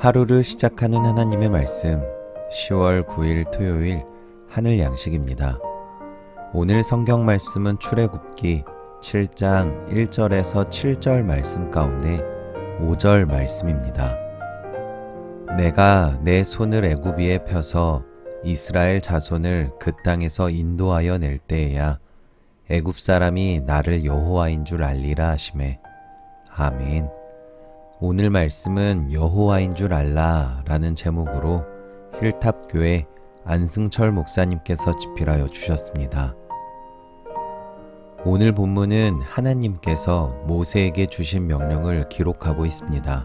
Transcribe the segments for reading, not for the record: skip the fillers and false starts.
하루를 시작하는 하나님의 말씀 10월 9일 토요일 하늘 양식입니다. 오늘 성경 말씀은 출애굽기 7장 1절에서 7절 말씀 가운데 5절 말씀입니다. 내가 내 손을 애굽위에 펴서 이스라엘 자손을 그 땅에서 인도하여 낼 때에야 애굽 사람이 나를 여호와인 줄 알리라 하시매. 아멘. 오늘 말씀은 여호와인 줄 알라 라는 제목으로 힐탑교회 안승철 목사님께서 집필하여 주셨습니다. 오늘 본문은 하나님께서 모세에게 주신 명령을 기록하고 있습니다.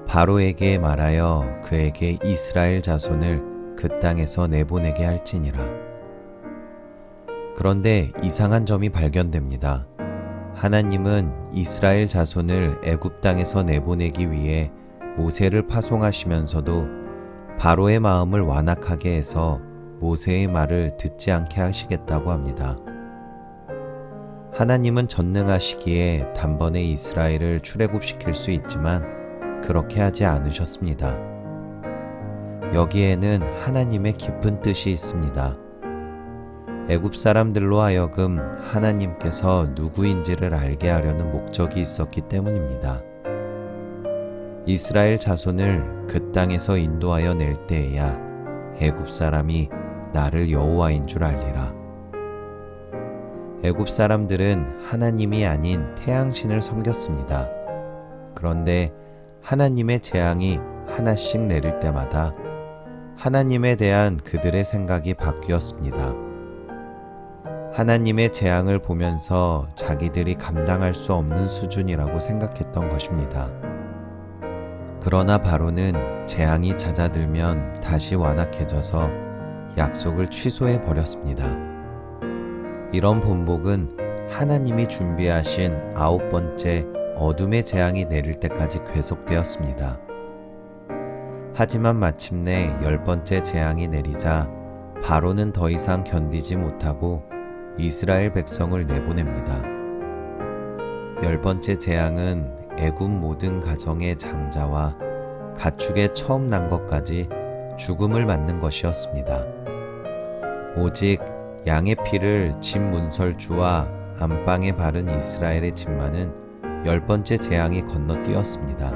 바로에게 말하여 그에게 이스라엘 자손을 그 땅에서 내보내게 할지니라. 그런데 이상한 점이 발견됩니다. 하나님은 이스라엘 자손을 애굽 땅에서 내보내기 위해 모세를 파송하시면서도 바로의 마음을 완악하게 해서 모세의 말을 듣지 않게 하시겠다고 합니다. 하나님은 전능하시기에 단번에 이스라엘을 출애굽시킬 수 있지만 그렇게 하지 않으셨습니다. 여기에는 하나님의 깊은 뜻이 있습니다. 애굽 사람들로 하여금 하나님께서 누구인지를 알게 하려는 목적이 있었기 때문입니다. 이스라엘 자손을 그 땅에서 인도하여 낼 때에야 애굽 사람이 나를 여호와인 줄 알리라. 애굽 사람들은 하나님이 아닌 태양신을 섬겼습니다. 그런데 하나님의 재앙이 하나씩 내릴 때마다 하나님에 대한 그들의 생각이 바뀌었습니다. 하나님의 재앙을 보면서 자기들이 감당할 수 없는 수준이라고 생각했던 것입니다. 그러나 바로는 재앙이 잦아들면 다시 완악해져서 약속을 취소해 버렸습니다. 이런 본복은 하나님이 준비하신 9번째 어둠의 재앙이 내릴 때까지 계속되었습니다. 하지만 마침내 10번째 재앙이 내리자 바로는 더 이상 견디지 못하고 이스라엘 백성을 내보냅니다. 10번째 재앙은 애굽 모든 가정의 장자와 가축의 처음 난 것까지 죽음을 맞는 것이었습니다. 오직 양의 피를 집 문설주와 안방에 바른 이스라엘의 집만은 10번째 재앙이 건너뛰었습니다.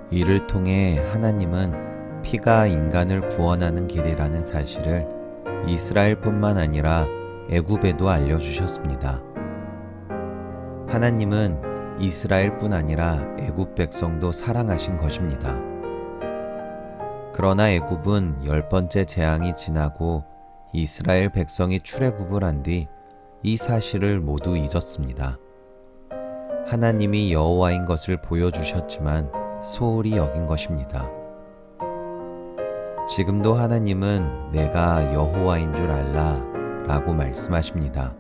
이를 통해 하나님은 피가 인간을 구원하는 길이라는 사실을 이스라엘뿐만 아니라 애굽에도 알려주셨습니다. 하나님은 이스라엘뿐 아니라 애굽 백성도 사랑하신 것입니다. 그러나 애굽은 10번째 재앙이 지나고 이스라엘 백성이 출애굽을 한 뒤 이 사실을 모두 잊었습니다. 하나님이 여호와인 것을 보여주셨지만 소홀히 여긴 것입니다. 지금도 하나님은 내가 여호와인 줄 알라 라고 말씀하십니다.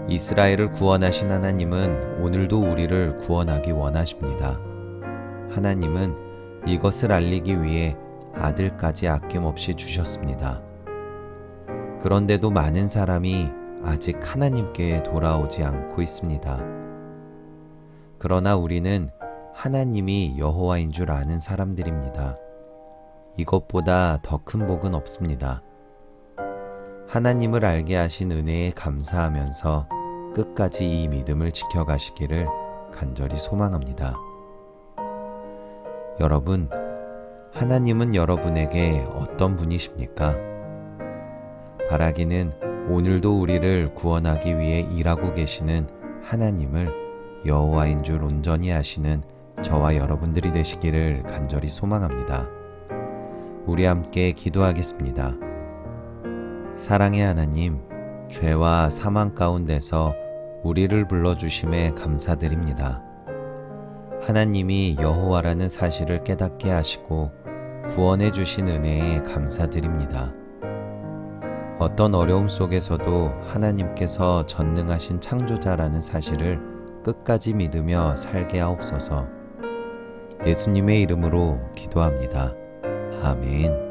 이스라엘을 구원하신 하나님은 오늘도 우리를 구원하기 원하십니다. 하나님은 이것을 알리기 위해 아들까지 아낌없이 주셨습니다. 그런데도 많은 사람이 아직 하나님께 돌아오지 않고 있습니다. 그러나 우리는 하나님이 여호와인 줄 아는 사람들입니다. 이것보다 더 큰 복은 없습니다. 하나님을 알게 하신 은혜에 감사하면서 끝까지 이 믿음을 지켜가시기를 간절히 소망합니다. 여러분, 하나님은 여러분에게 어떤 분이십니까? 바라기는 오늘도 우리를 구원하기 위해 일하고 계시는 하나님을 여호와인 줄 온전히 아시는 저와 여러분들이 되시기를 간절히 소망합니다. 우리 함께 기도하겠습니다. 사랑의 하나님, 죄와 사망 가운데서 우리를 불러주심에 감사드립니다. 하나님이 여호와라는 사실을 깨닫게 하시고 구원해 주신 은혜에 감사드립니다. 어떤 어려움 속에서도 하나님께서 전능하신 창조자라는 사실을 끝까지 믿으며 살게 하옵소서. 예수님의 이름으로 기도합니다. 아멘.